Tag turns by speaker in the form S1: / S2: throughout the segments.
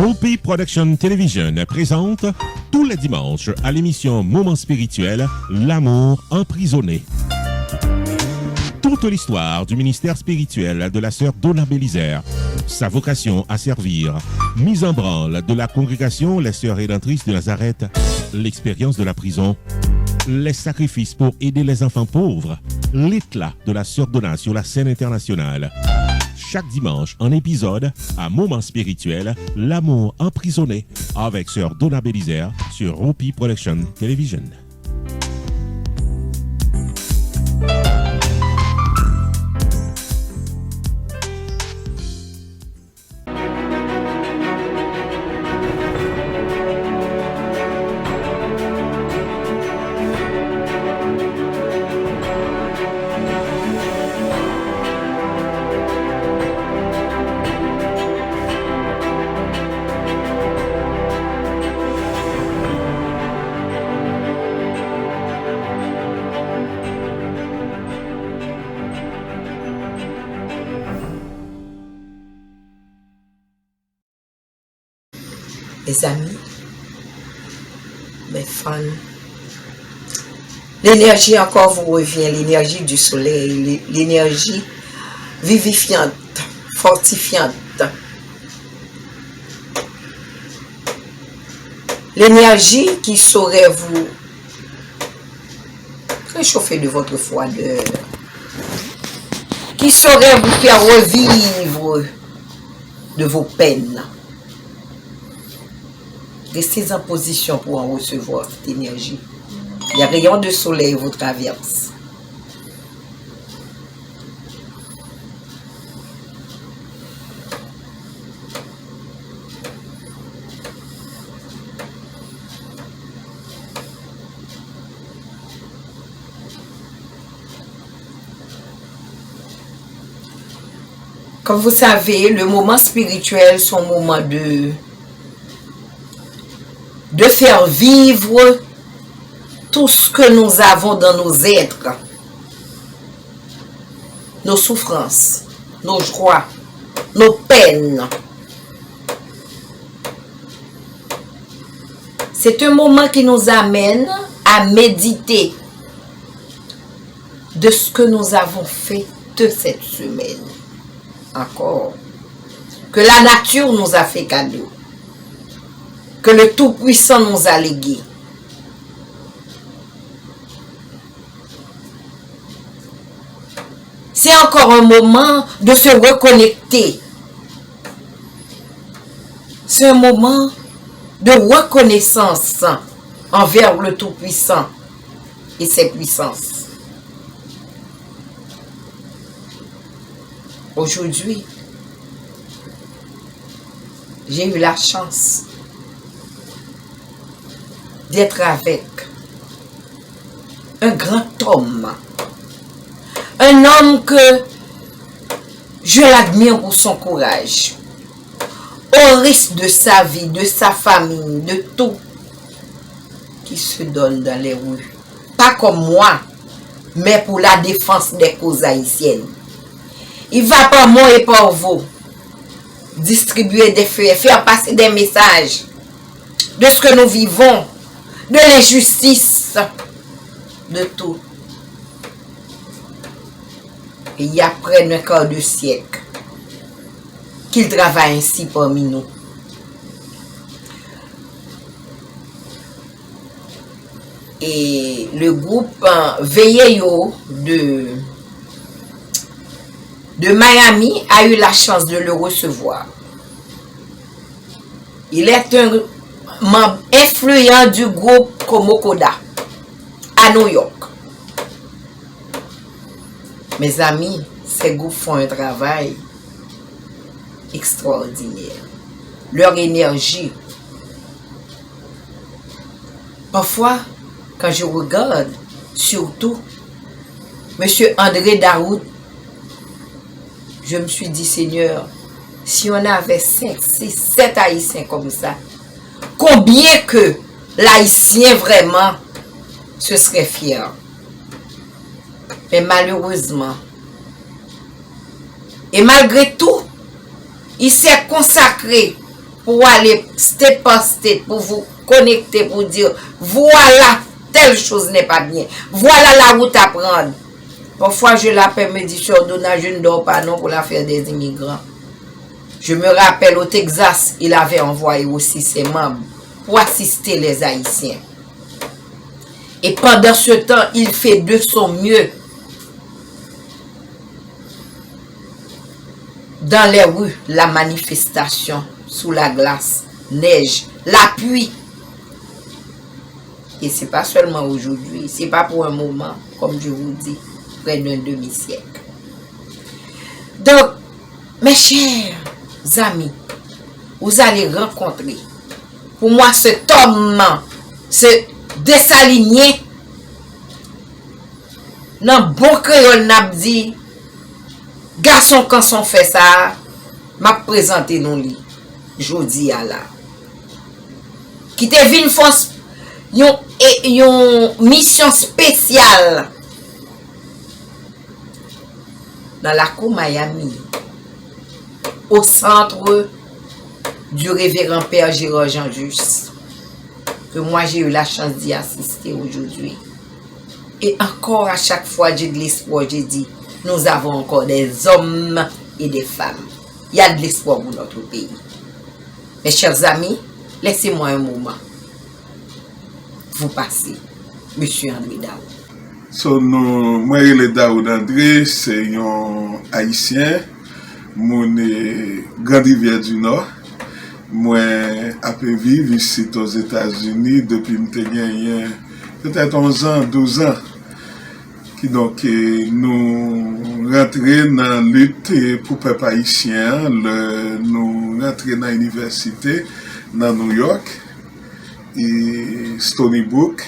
S1: Rupi Production Television présente tous les dimanches à l'émission Moment spirituel, L'amour emprisonné. Toute l'histoire du ministère spirituel de la sœur Donna Bélisaire, sa vocation à servir, mise en branle de la congrégation Les Sœurs Rédemptrices de Nazareth, l'expérience de la prison, les sacrifices pour aider les enfants pauvres, l'éclat de la sœur Donna sur la scène internationale. Chaque dimanche, un épisode à Moment spirituel, L'amour emprisonné, avec sœur Donna Bélisaire sur Rupi Production Television.
S2: Mes amis, mes fans, l'énergie encore vous revient, l'énergie du soleil, l'énergie vivifiante, fortifiante, l'énergie qui saurait vous réchauffer de votre froideur, qui saurait vous faire revivre de vos peines. Restez en position pour en recevoir cette énergie. Les rayons de soleil vous traversent. Comme vous savez, le moment spirituel, c'est un moment de faire vivre tout ce que nous avons dans nos êtres, nos souffrances, nos joies, nos peines. C'est un moment qui nous amène à méditer de ce que nous avons fait de cette semaine. Encore, que la nature nous a fait cadeau, que le Tout-Puissant nous a légué. C'est encore un moment de se reconnecter. C'est un moment de reconnaissance envers le Tout-Puissant et ses puissances. Aujourd'hui, j'ai eu la chance d'être avec un grand homme. Un homme que je l'admire pour son courage. Au risque de sa vie, de sa famille, de tout, qui se donne dans les rues. Pas comme moi, mais pour la défense des causes haïtiennes. Il va par moi et par vous distribuer des feuilles, faire passer des messages de ce que nous vivons, de l'injustice, de tout. Et il y a près d'un quart de siècle qu'il travaille ainsi parmi nous. Et le groupe Veilleyo de Miami a eu la chance de le recevoir. Il est un membre influent du groupe Komokoda à New York. Mes amis, ces groupes font un travail extraordinaire. Leur énergie. Parfois, quand je regarde, surtout, M. André Daoud, je me suis dit, Seigneur, si on avait 5, 6, 7 Haïtiens comme ça, combien que l'Haïtien vraiment se serait fier. Mais malheureusement, et malgré tout, il s'est consacré pour aller step par step, pour vous connecter, pour dire, voilà, telle chose n'est pas bien. Voilà la route à prendre. Parfois, je l'appelle, me dit, sur Donna, je ne dors pas non pour l'affaire des immigrants. Je me rappelle, au Texas, il avait envoyé aussi ses membres pour assister les Haïtiens. Et pendant ce temps, il fait de son mieux dans les rues, la manifestation, sous la glace, neige, la pluie. Et c'est pas seulement aujourd'hui, c'est pas pour un moment, comme je vous dis, près d'un demi-siècle. Donc, mes chers amis, vous allez rencontrer, pour moi, cet homme, ce Desaligné, dans bon créole n'a dit, garçon quand on fait ça, m'a présenté non li, jodi à la. Qui te vin force yon mission spéciale dans la cour Miami, au centre du révérend Père Gérard Jean-Just, que moi j'ai eu la chance d'y assister aujourd'hui. Et encore à chaque fois j'ai de l'espoir, j'ai dit, nous avons encore des hommes et des femmes. Il y a de l'espoir pour notre pays. Mes chers amis, laissez-moi un moment. Vous passez, Monsieur André Daoud.
S3: So, moi, le Daoud André, c'est un Haïtien, mon Grande Rivière du Nord. Moi, j'ai vécu ici aux États-Unis depuis peut-être 11 ans, 12 ans. Donc, nous rentrons dans la lutte pour le peuple haïtien, nous rentrons dans l'université, dans New York, et Stony Brook.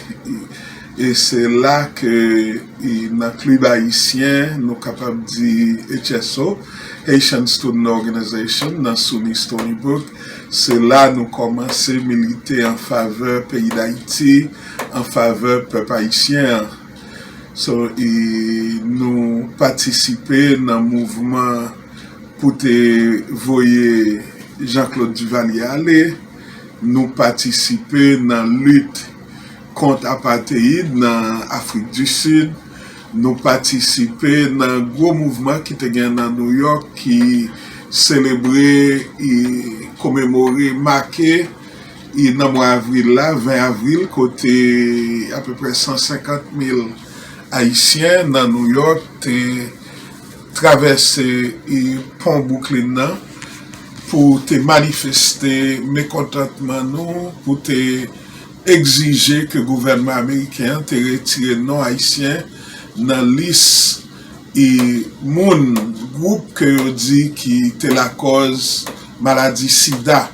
S3: Et c'est là que dans le club haïtien, nous sommes capables de dire HSO, Haitian Student Organization, dans SUNY Stony Brook. C'est là que nous commençons à militer en faveur du pays d'Haïti, en faveur du peuple haïtien. So, nous participons dans le mouvement pour voyer Jean-Claude Duvalier aller. Nous participons dans la lutte contre l'apartheid dans l'Afrique du Sud. Nous participons dans un gros mouvement qui était dans New York qui célébrait et commémorait, marqué dans le mois d'avril, 20 avril, côté à peu près 150 000 Haïtiens dans New York traversé le pont Brooklyn pour te manifester mécontentement nous, pour te exiger que le gouvernement américain te retire non haïtien dans la liste et mon groupe que dit qui était la cause maladie sida.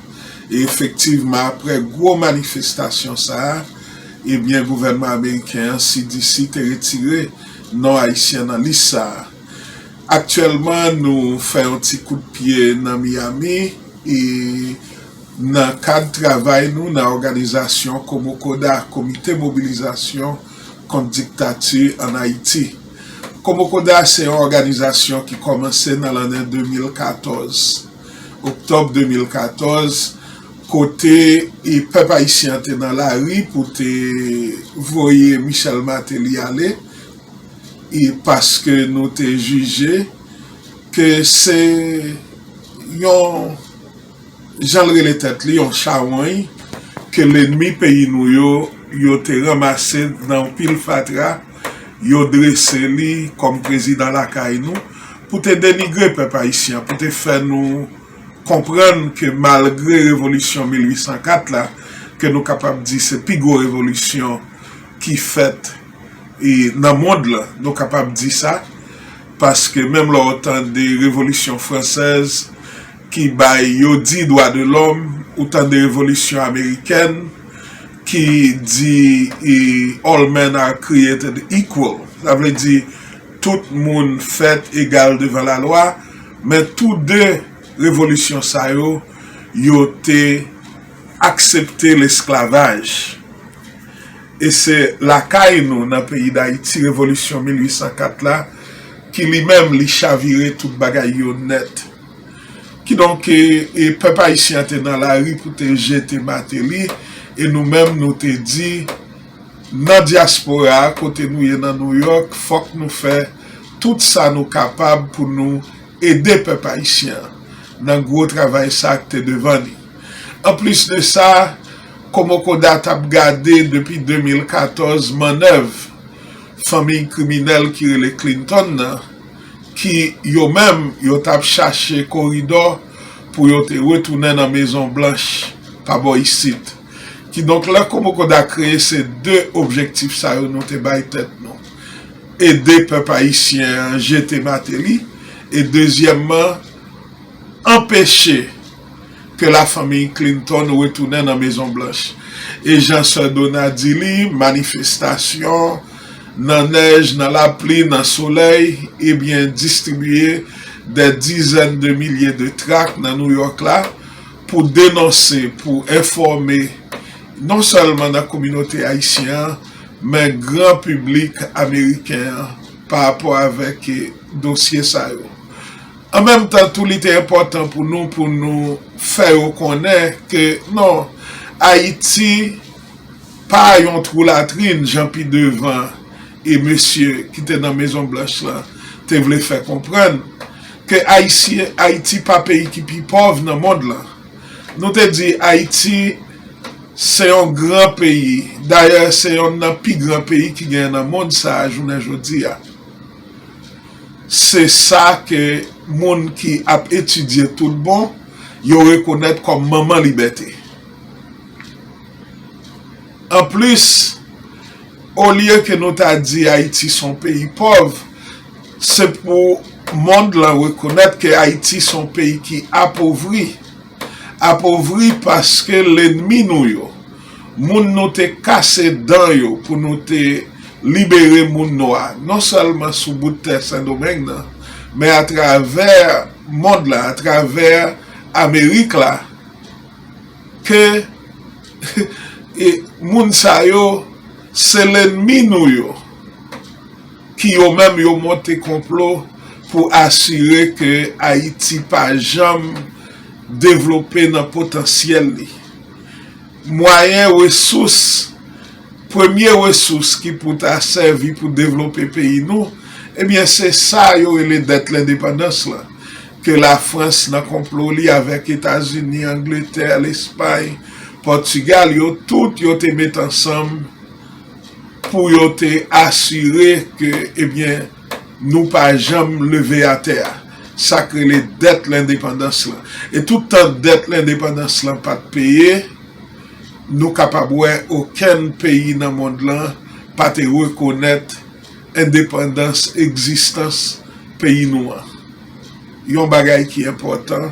S3: Et effectivement après gros manifestation ça, eh bien le gouvernement américain CDC te retiré non haïtien dans liste ça. Actuellement nous faisons un petit coup de pied dans Miami et dans le cadre de travail nous dans l'organisation Komokoda, comité mobilisation contre dictature en Haïti. Komokoda c'est une organisation qui commençait dans l'année 2014. Octobre 2014, côté et peuple haïtien était dans la rue pour te voyer Michel Martelly aller et parce que nous te jugé que c'est yon genre les têtes li yon chaouin que l'ennemi pays nous yo te ramassé dans pile fatra yo dressé li comme président la caille nous pour te dénigrer peuple haïtien pour te faire nous comprendre que malgré révolution 1804 là que nous capables dire c'est plus grosse révolution qui fait et dans le monde là nous capables dire ça parce que même l'autant des révolutions françaises qui baille yo dit droit de l'homme autant des révolutions américaines qui dit all men are created equal, ça veut dire tout le monde fait égal devant la loi, mais tous deux révolutions ça yo te accepté l'esclavage. Et c'est la caille nous dans le pays d'Haïti, révolution 1804 là, qui lui-même li chaviré tout bagay yo net. qui donc et peuple haïtien était dans la rue pour te jeter Martelly et nous-mêmes nous te dit dans diaspora côté nous dans New York faut que nous fait tout ça nous capable pour nous aider peuple haïtien dans gros travail ça que devant nous. En plus de ça, comme on a regardé depuis 2014 manœuvre famille criminelle qui est les Clinton qui yo même yo t'a cherché corridor pour yo te retourner dans la Maison Blanche par ici. Qui donc là comme on a créé ces deux objectifs ça nous te bail tête non. Aider peuple haïtien jeter Martelly et deuxièmement empêcher que la famille Clinton retourne dans la Maison Blanche. Et Jean-Sir Donadili, manifestation, dans la neige, dans la pluie, dans le soleil, et bien distribuer des dizaines de milliers de tracts dans New York là, pour dénoncer, pour informer, non seulement la communauté haïtienne, mais grand public américain par rapport avec le dossier ça. En même temps, tout était important pour nous faire reconnaître que non, Haïti, pas un trou latrine, Jean-Pierre Devant et monsieur qui était dans la Maison Blanche là, te voulait faire comprendre que Haïti pas pays qui est pauvre dans le monde là. Nous te dit Haïti, c'est un grand pays. D'ailleurs, c'est un des plus grands pays qui gagne dans le monde ça, aujourd'hui. C'est ça que monde qui a étudié tout le bon, yo reconnaître comme maman liberté. En plus, au lieu que nous t'a dit Haïti son pays pauvre, c'est pour monde là reconnaître que Haïti son pays qui appauvri. Appauvri parce que l'ennemi nous yo, moun nous te cassé dans yo pour nous te libérer moun noir, non seulement sous bout de terre Saint-Domingue, mais à travers le monde là, à travers l'Amérique là, que et moun sa yo, c'est l'ennemi nous yo, qui yo même yo monté complot pour assurer que Haïti pas jamais développer dans potentiel li. Moyen ressources, première ressource qui peut servir pour développer pays nous, eh bien c'est ça yo les dettes l'indépendance là que la France n'a complot li avec États-Unis, Angleterre, l'Espagne, Portugal, yo tout yo te met ensemble pour yo te assurer que eh bien nous pas jamais lever à terre. Ça crée les dettes l'indépendance là. Et tout temps dette l'indépendance là pas de payer, nous capables aucun pays dans le monde là pas te reconnaître indépendance existence pays noir. Yon bagay qui est important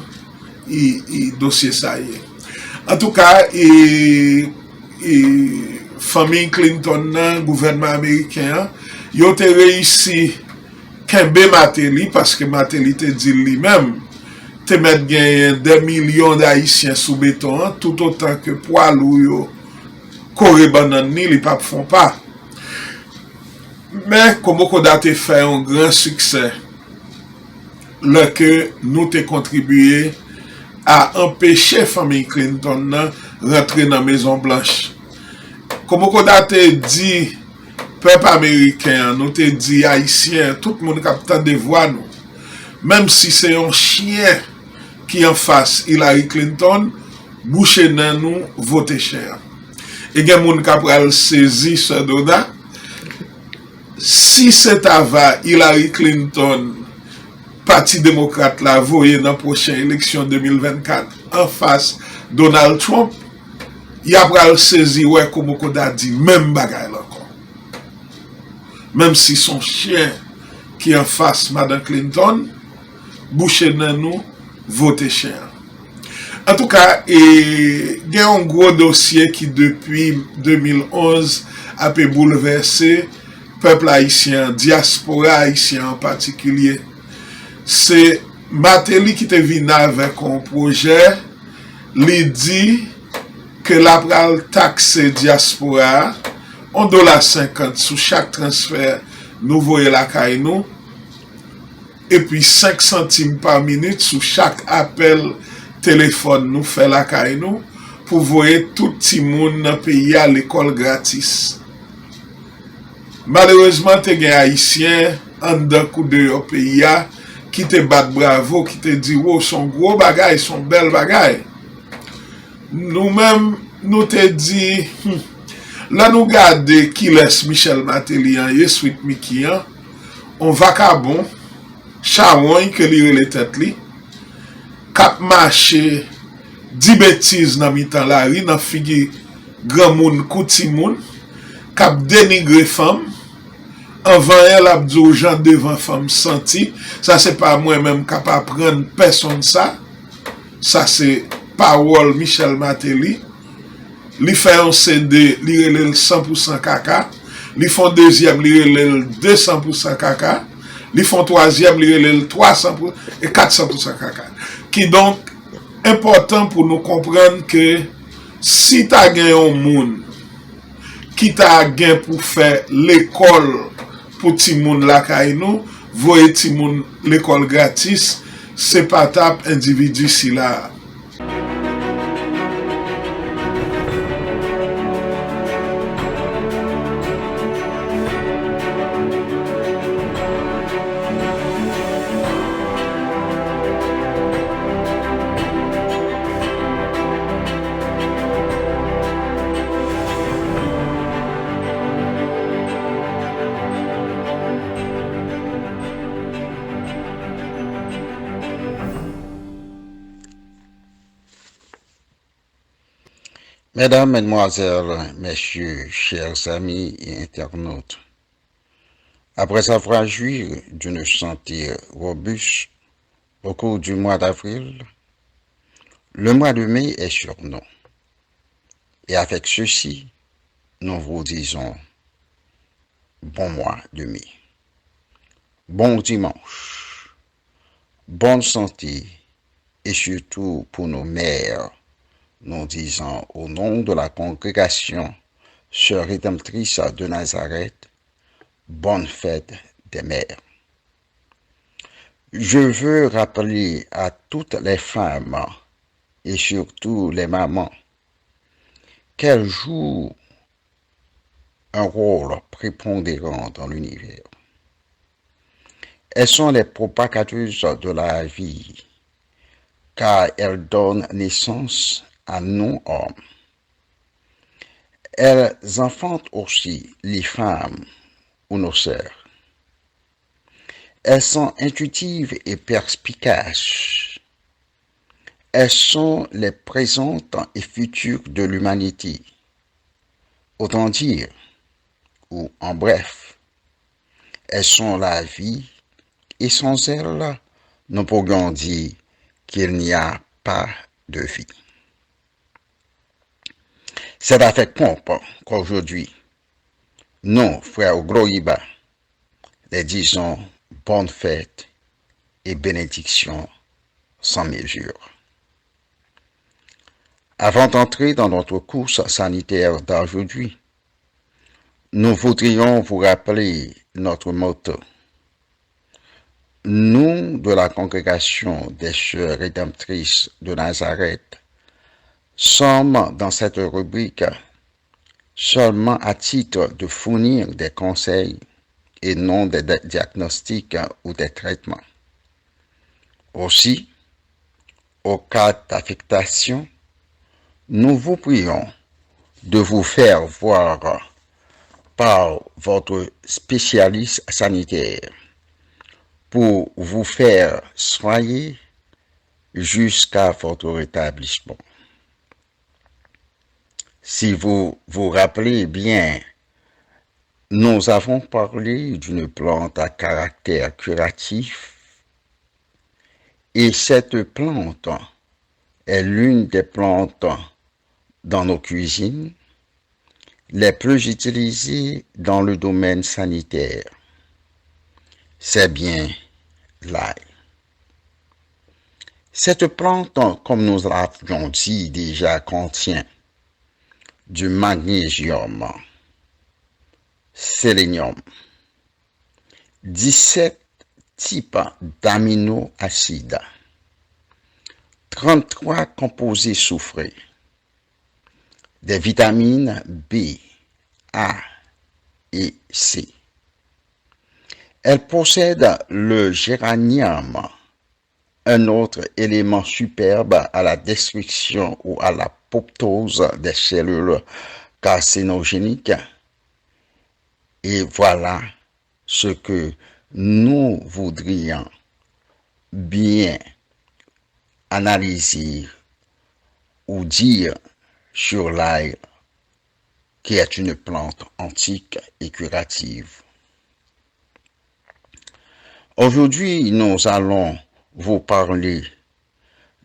S3: et dossier ça y est. En tout cas famille Clinton gouvernement américain yo te réussi Kembe Martelly parce que Martelly te dit lui-même te mettre des millions d'Haïtiens sous béton tout autant que poilou yo Corée banane ni les papes font pas. Mais comme on a fait un grand succès là que nous te contribué à empêcher famille Clinton rentrer dans la Maison Blanche. Comme on a dit peuple américain, nous te dit haïtien, tout le monde capte de voix nous. Même si c'est un chien qui en face Hillary Clinton, boucher dans nous, voter cher. Et il y a des gens qui ont saisi ce doda. Si c'est avant Hillary Clinton, Parti démocrate la voyé dans la prochaine élection 2024 en face Donald Trump, il y a pral saisi ouais comme on a dit même bagaille encore. Même si son chien qui en face Madame Clinton, boucher dans nous, voter cher. En tout cas, il y a un gros dossier qui depuis 2011 a pu bouleverser peuple haïtien, diaspora haïtien en particulier. C'est Martelly qui te venu avec un projet, lui dit que la pral taxe diaspora $1.50 sous chaque transfert nous voyons la caille nous et puis 5 centimes par minute sous chaque appel téléphone nous fait la caille nous pour voir tout le monde dans le pays à l'école gratis. Malheureusement, te gen haïtien en dedans coup de au pays qui te bat bravo, qui te dit wow, son gros bagay, son bel bagay. Nous-mêmes, nous te dit, là nous garde qui laisse Michel Matelian, Yesuit Mikian, on vacabon, charogne que li les têtes li, kap marché, 10 bêtises dans mi-temps la ri, dans figi grand moun, kouti moun, kap dénigre femme, avant elle a dit aux gens devant femme senti, ça c'est pas moi-même capable prendre personne ça c'est parole Michel Mateli, li fait un CD, li relève 100% caca, li font deuxième, li relève 200% caca, li font troisième, li relève 300% et 400% caca. Qui donc important pour nous comprendre que si tu as gagné un monde qui t'a gagné pour faire l'école pour ti moun la kay nou, voye ti moun l'école gratis, c'est pas tap individu si là.
S4: Mesdames, Mesdemoiselles, Messieurs, chers amis et internautes, après avoir joui d'une santé robuste au cours du mois d'avril, le mois de mai est sur nous. Et avec ceci, nous vous disons bon mois de mai, bon dimanche, bonne santé et surtout pour nos mères, nous disons au nom de la congrégation Sœurs Rédemptrices de Nazareth, bonne fête des mères. Je veux rappeler à toutes les femmes et surtout les mamans qu'elles jouent un rôle prépondérant dans l'univers. Elles sont les propagateuses de la vie, car elles donnent naissance à nous hommes. Elles enfantent aussi les femmes ou nos sœurs. Elles sont intuitives et perspicaces. Elles sont les présentes et futures de l'humanité. Autant dire, ou en bref, elles sont la vie et sans elles, nous pourrions dire qu'il n'y a pas de vie. C'est avec pompe qu'aujourd'hui, nous, frères Groïba, les disons bonne fête et bénédiction sans mesure. Avant d'entrer dans notre course sanitaire d'aujourd'hui, nous voudrions vous rappeler notre motto. Nous, de la congrégation des Sœurs Rédemptrices de Nazareth, sommes dans cette rubrique seulement à titre de fournir des conseils et non des diagnostics ou des traitements. Aussi, au cas d'affectation, nous vous prions de vous faire voir par votre spécialiste sanitaire pour vous faire soigner jusqu'à votre rétablissement. Si vous vous rappelez bien, nous avons parlé d'une plante à caractère curatif et cette plante est l'une des plantes dans nos cuisines les plus utilisées dans le domaine sanitaire. C'est bien l'ail. Cette plante, comme nous l'avions dit déjà, contient du magnésium, sélénium, 17 types d'aminoacides, 33 composés soufrés, des vitamines B, A et C. Elle possède le géranium, un autre élément superbe à la destruction ou à l'apoptose des cellules carcinogéniques. Et voilà ce que nous voudrions bien analyser ou dire sur l'ail, qui est une plante antique et curative. Aujourd'hui, nous allons vous parler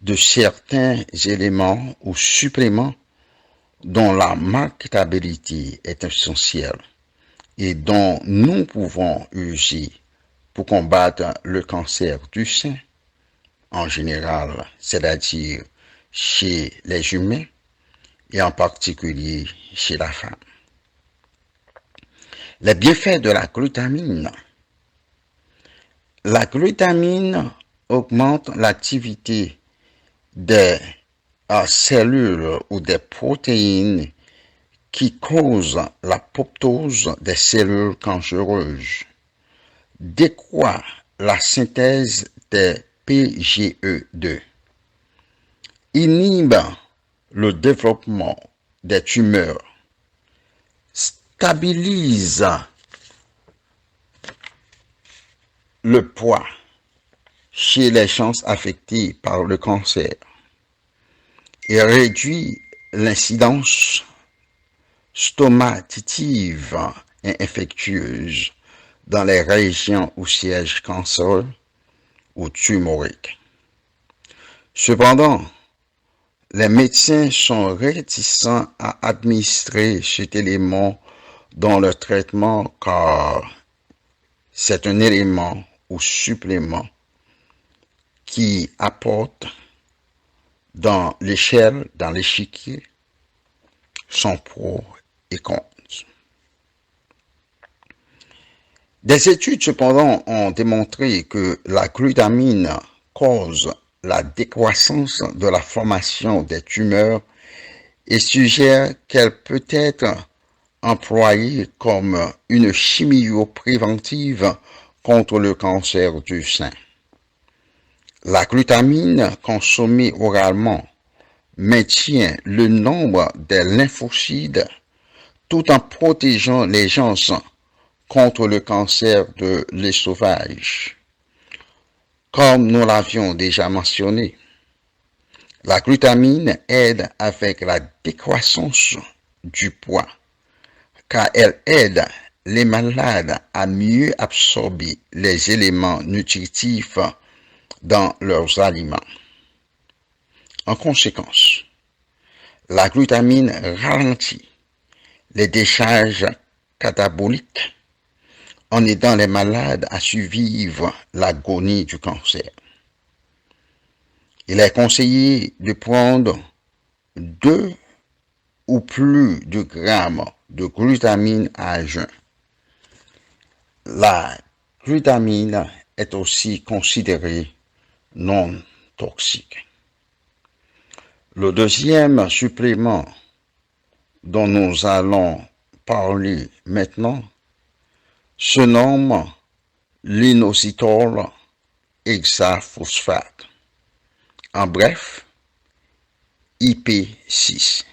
S4: de certains éléments ou suppléments dont la marketabilité est essentielle et dont nous pouvons user pour combattre le cancer du sein en général, c'est-à-dire chez les humains et en particulier chez la femme. Les bienfaits de la glutamine. La glutamine augmente l'activité des cellules ou des protéines qui causent l'apoptose des cellules cancéreuses, décroît la synthèse des PGE2, inhibe le développement des tumeurs, stabilise le poids chez les gens affectés par le cancer et réduit l'incidence stomatitive et infectieuse dans les régions où siègent cancéreux ou tumoriques. Cependant, les médecins sont réticents à administrer cet élément dans le traitement car c'est un élément ou supplément qui apporte dans l'échelle, dans l'échiquier, son pro et contre. Des études cependant ont démontré que la glutamine cause la décroissance de la formation des tumeurs et suggère qu'elle peut être employée comme une chimiopréventive contre le cancer du sein. La glutamine consommée oralement maintient le nombre des lymphocytes tout en protégeant les gens contre le cancer de l'œsophage. Comme nous l'avions déjà mentionné, la glutamine aide avec la décroissance du poids, car elle aide les malades à mieux absorber les éléments nutritifs dans leurs aliments. En conséquence, la glutamine ralentit les décharges cataboliques en aidant les malades à survivre l'agonie du cancer. Il est conseillé de prendre 2 ou plus de grammes de glutamine à jeun. La glutamine est aussi considérée non toxique. Le deuxième supplément dont nous allons parler maintenant se nomme l'inositol hexaphosphate. En bref, IP6.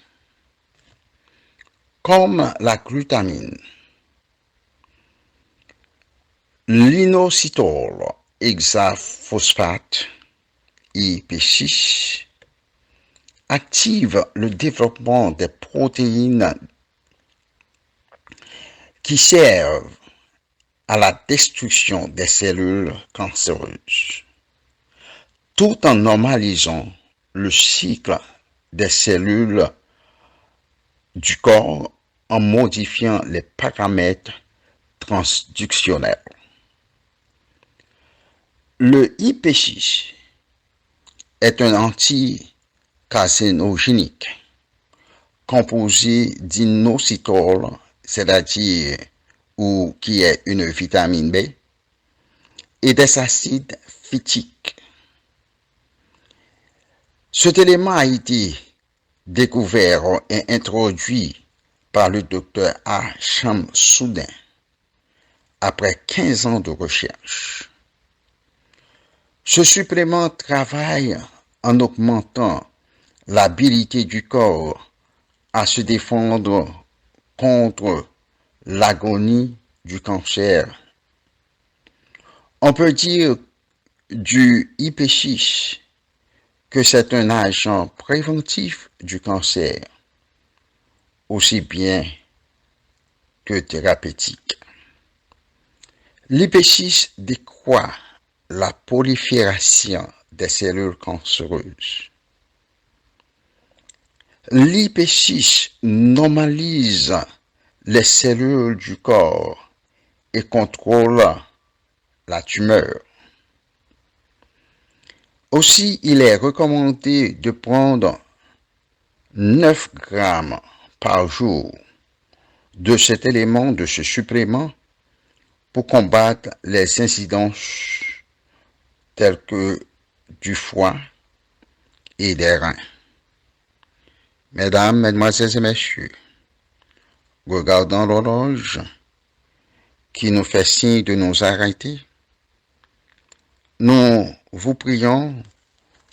S4: Comme la glutamine, l'inositol hexaphosphate, IP6, active le développement des protéines qui servent à la destruction des cellules cancéreuses, tout en normalisant le cycle des cellules du corps en modifiant les paramètres transductionnels. Le IP6 est un anticarcinogénique composé d'inositol, c'est-à-dire ou qui est une vitamine B, et des acides phytiques. Cet élément a été découvert et introduit par le docteur A. Shamsouddin après 15 ans de recherche. Ce supplément travaille en augmentant l'habilité du corps à se défendre contre l'agonie du cancer. On peut dire du IP6 que c'est un agent préventif du cancer, aussi bien que thérapeutique. L'IP6 décroît la prolifération des cellules cancéreuses. L'IP6 normalise les cellules du corps et contrôle la tumeur. Aussi, il est recommandé de prendre 9 grammes par jour de cet élément, de ce supplément, pour combattre les incidences telles que du foie et des reins. Mesdames, Mesdemoiselles et Messieurs, regardant l'horloge qui nous fait signe de nous arrêter, nous vous prions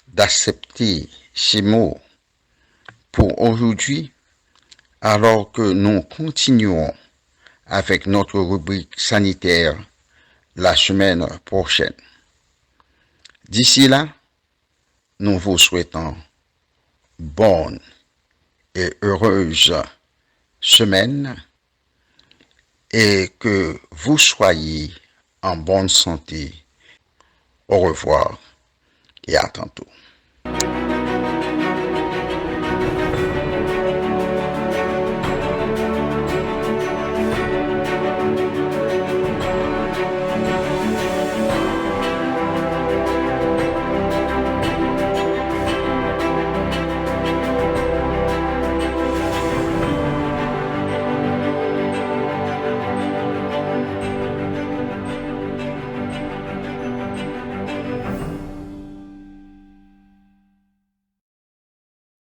S4: d'accepter ces mots pour aujourd'hui, alors que nous continuons avec notre rubrique sanitaire la semaine prochaine. D'ici là, nous vous souhaitons bonne et heureuse semaine et que vous soyez en bonne santé. Au revoir et à tantôt.